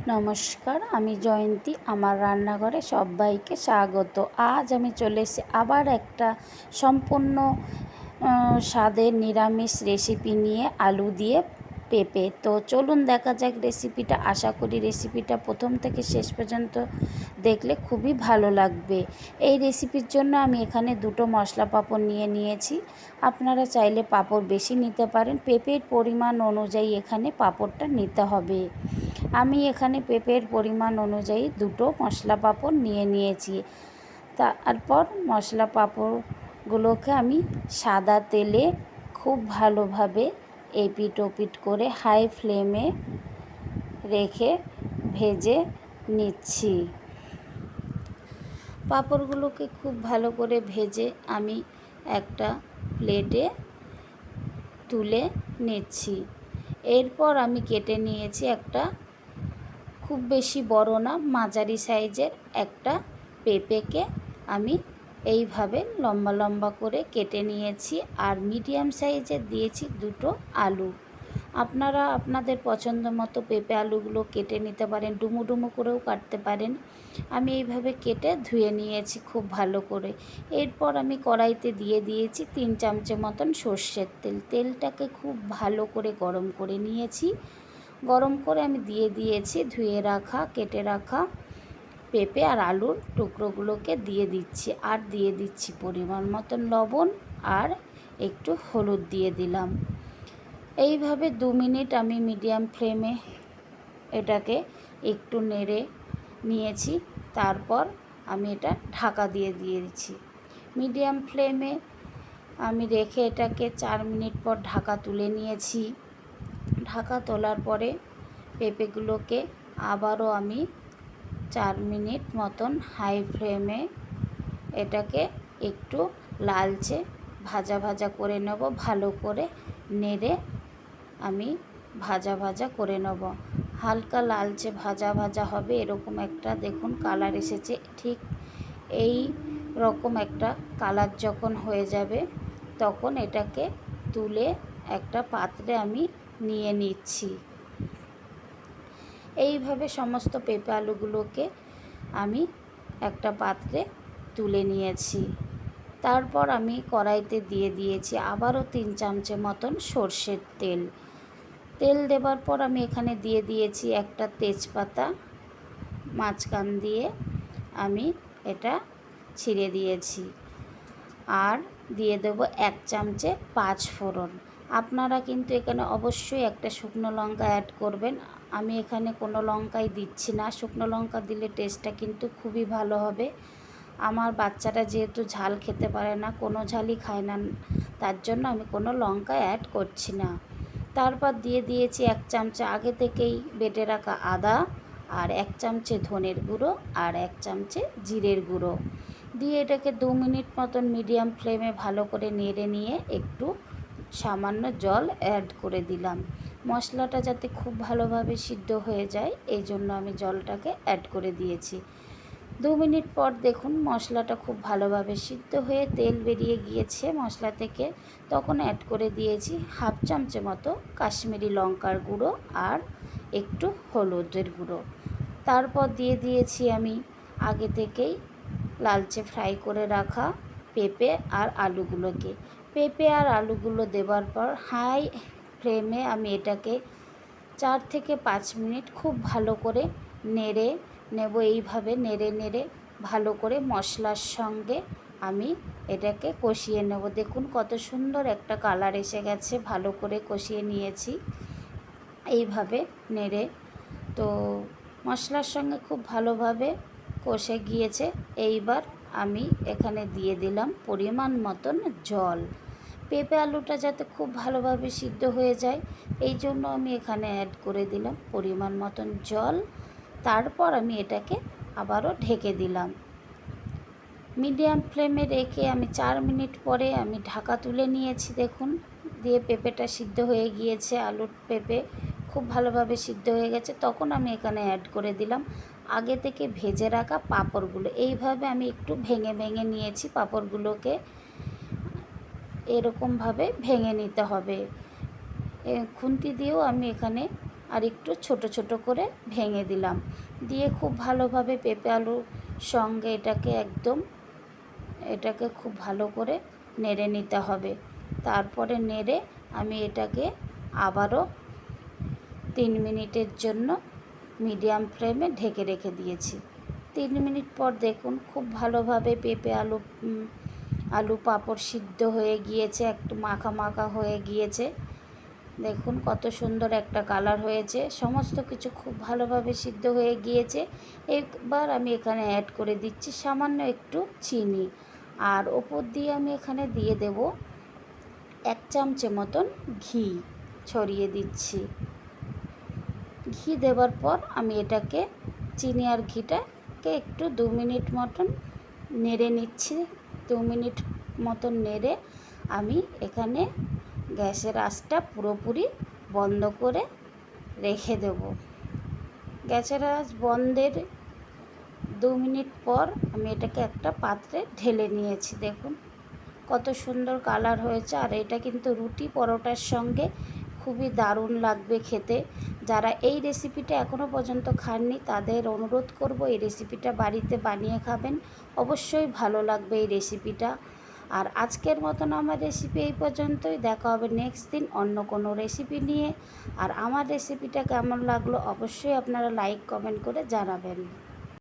নমস্কার, আমি জয়ন্তী। আমার রান্নাঘরে সবাইকে স্বাগত। আজ আমি চলে এসেছি আবার একটা সম্পূর্ণ স্বাদের নিরামিষ রেসিপি নিয়ে, আলু দিয়ে পেঁপে। তো চলুন দেখা যাক রেসিপিটা। আশা করি রেসিপিটা প্রথম থেকে শেষ পর্যন্ত দেখলে খুবই ভালো লাগবে। এই রেসিপির জন্য আমি এখানে 2টো মশলা পাঁপড় নিয়েছি। আপনারা চাইলে পাঁপড় বেশি নিতে পারেন। পেঁপের পরিমাণ অনুযায়ী এখানে পাঁপড়টা নিতে হবে। আমি এখানে পেঁপের পরিমাণ অনুযায়ী 2টো মশলা পাঁপড় নিয়েছি। তারপর মশলা পাঁপড়গুলোকে আমি সাদা তেলে খুব ভালোভাবে এপিট ওপিট করে হাই ফ্লেমে রেখে ভেজে নিচ্ছি। পাঁপড়গুলোকে খুব ভালো করে ভেজে আমি একটা প্লেটে তুলে নিচ্ছি। এরপর আমি কেটে নিয়েছি একটা খুব বেশি বড় না, মাঝারি সাইজের একটা পেঁপেকে আমি এইভাবে লম্বা লম্বা করে কেটে নিয়েছি। আর মিডিয়াম সাইজের দিয়েছি 2টো আলু। আপনারা আপনাদের পছন্দ মতো পেঁপে আলুগুলো কেটে নিতে পারেন, ডুমো ডুমো করেও কাটতে পারেন। আমি এইভাবে কেটে ধুয়ে নিয়েছি খুব ভালো করে। এরপর আমি কড়াইতে দিয়ে দিয়েছি 3 চামচের মতন সর্ষের তেল। তেলটাকে খুব ভালো করে গরম করে নিয়েছি। গরম করে আমি দিয়ে দিয়েছি ধুয়ে রাখা কেটে রাখা পেঁপে আর আলুর টুকরোগুলোকে দিয়ে দিচ্ছি। আর দিয়ে দিচ্ছি পরিমাণ মতন লবণ আর একটু হলুদ দিয়ে দিলাম। এইভাবে 2 মিনিট আমি মিডিয়াম ফ্লেমে এটাকে একটু নেড়ে নিয়েছি। তারপর আমি এটা ঢাকা দিয়ে দিয়েছি। মিডিয়াম ফ্লেমে আমি রেখে এটাকে 4 মিনিট পর ঢাকা তুলে নিয়েছি। ঢাকা তোলার পরে পেঁপেগুলোকে আবারও আমি 4 মিনিট মতন হাই ফ্লেমে এটাকে একটু লালচে ভাজা ভাজা করে নেব। ভালো করে নেড়ে আমি ভাজা ভাজা করে নেব। হালকা লালচে ভাজা ভাজা হবে, এরকম একটা দেখুন কালার এসেছে। ঠিক এই রকম একটা কালার যখন হয়ে যাবে তখন এটাকে তুলে একটা পাত্রে আমি নিয়ে নিচ্ছি। এইভাবে সমস্ত পেঁপে আলুগুলোকে আমি একটা পাত্রে তুলে নিয়েছি। তারপর আমি কড়াইতে দিয়ে দিয়েছি আবারও 3 চামচের মতন সর্ষের তেল। তেল দেবার পর আমি এখানে দিয়ে দিয়েছি একটা তেজপাতা, মাঝখান দিয়ে আমি এটা ছিঁড়ে দিয়েছি। আর দিয়ে দেবো 1 চামচে 5 ফোড়ন। আপনারা কিন্তু এখানে অবশ্যই একটা শুকনো লঙ্কা অ্যাড করবেন। আমি এখানে কোনো লঙ্কাই দিচ্ছি না। শুকনো লঙ্কা দিলে টেস্টটা কিন্তু খুবই ভালো হবে। আমার বাচ্চারা যেহেতু ঝাল খেতে পারে না, কোনো ঝালই খায় না, তার জন্য আমি কোনো লঙ্কা অ্যাড করছি না। তারপর দিয়ে দিয়েছি 1 চামচে আগে থেকেই বেটে রাখা আদা, আর 1 চামচে ধনের গুঁড়ো আর 1 চামচে জিরের গুঁড়ো দিয়ে এটাকে 2 মিনিট মতন মিডিয়াম ফ্লেমে ভালো করে নেড়ে নিয়ে একটু সামান্য জল অ্যাড করে দিলাম। মশলাটা যাতে খুব ভালোভাবে সিদ্ধ হয়ে যায় এই জন্য আমি জলটাকে অ্যাড করে দিয়েছি। 2 মিনিট পর দেখুন মশলাটা খুব ভালোভাবে সিদ্ধ হয়ে তেল বেরিয়ে গিয়েছে মশলা থেকে। তখন অ্যাড করে দিয়েছি 1/2 চামচের মতো কাশ্মীরি লঙ্কার গুঁড়ো আর একটু হলুদের গুঁড়ো। তারপর দিয়ে দিয়েছি আমি আগে থেকেই লালচে ফ্রাই করে রাখা পেঁপে আর আলুগুলোকে। পেঁপে আর আলুগুলো দেওয়ার পর হাই ফ্লেমে আমি এটাকে 4 থেকে 5 মিনিট খুব ভালো করে নেড়ে নেব। এইভাবে নেড়ে নেড়ে ভালো করে মশলার সঙ্গে আমি এটাকে কষিয়ে নেব। দেখুন কত সুন্দর একটা কালার এসে গেছে, ভালো করে কষিয়ে নিয়েছি এইভাবে নেড়ে। তো মশলার সঙ্গে খুব ভালোভাবে কষে গিয়েছে। এইবার আমি এখানে দিয়ে দিলাম পরিমাণ মতন জল। পেঁপে আলুটা যাতে খুব ভালোভাবে সিদ্ধ হয়ে যায় এই জন্য আমি এখানে অ্যাড করে দিলাম পরিমাণ মতন জল। তারপর আমি এটাকে আবারও ঢেকে দিলাম। মিডিয়াম ফ্লেমে রেখে আমি 4 মিনিট পরে আমি ঢাকা তুলে নিয়েছি। দেখুন দিয়ে পেঁপেটা সিদ্ধ হয়ে গিয়েছে, আলুর পেঁপে খুব ভালোভাবে সিদ্ধ হয়ে গেছে। তখন আমি এখানে অ্যাড করে দিলাম আগে থেকে ভেজে রাখা পাঁপড়গুলো। এইভাবে আমি একটু ভেঙে ভেঙে নিয়েছি পাঁপড়গুলোকে, এরকমভাবে ভেঙে নিতে হবে। খুন্তি দিয়েও আমি এখানে আর একটু ছোট ছোট করে ভেঙে দিলাম, দিয়ে খুব ভালোভাবে পেঁপে আলুর সঙ্গে এটাকে খুব ভালো করে নেড়ে নিতে হবে। তারপরে নেড়ে আমি এটাকে আবারও 3 মিনিটের জন্য মিডিয়াম ফ্লেমে ঢেকে রেখে দিয়েছি। 3 মিনিট পর দেখুন খুব ভালোভাবে পেঁপে আলু পাঁপড় সিদ্ধ হয়ে গিয়েছে, একটু মাখা মাখা হয়ে গিয়েছে। দেখুন কত সুন্দর একটা কালার হয়েছে, সমস্ত কিছু খুব ভালোভাবে সিদ্ধ হয়ে গিয়েছে। এবার আমি এখানে অ্যাড করে দিচ্ছি সামান্য একটু চিনি, আর ওপর দিয়ে আমি এখানে দিয়ে দেব 1 চামচে মতন ঘি ছড়িয়ে দিচ্ছি। ঘি দেওয়ার পর আমি এটাকে চিনি আর ঘিটাকে একটু 2 মিনিট মতন নেড়ে নিচ্ছি। 2 মিনিট মতন নেড়ে আমি এখানে গ্যাসের আঁচটা পুরোপুরি বন্ধ করে রেখে দেব। গ্যাসের আঁচ বন্ধের 2 মিনিট পর আমি এটাকে একটা পাত্রে ঢেলে নিয়েছি। দেখুন কত সুন্দর কালার হয়েছে, আর এটা কিন্তু রুটি পরোটার সঙ্গে খুবই দারুণ লাগবে খেতে। যারা এই রেসিপিটা এখনও পর্যন্ত খাননি তাদের অনুরোধ করব এই রেসিপিটা বাড়িতে বানিয়ে খাবেন, অবশ্যই ভালো লাগবে এই রেসিপিটা। আর আজকের মতন আমার রেসিপি এই পর্যন্তই, দেখা হবে নেক্সট দিন অন্য কোনো রেসিপি নিয়ে। আর আমার রেসিপিটা কেমন লাগলো অবশ্যই আপনারা লাইক কমেন্ট করে জানাবেন।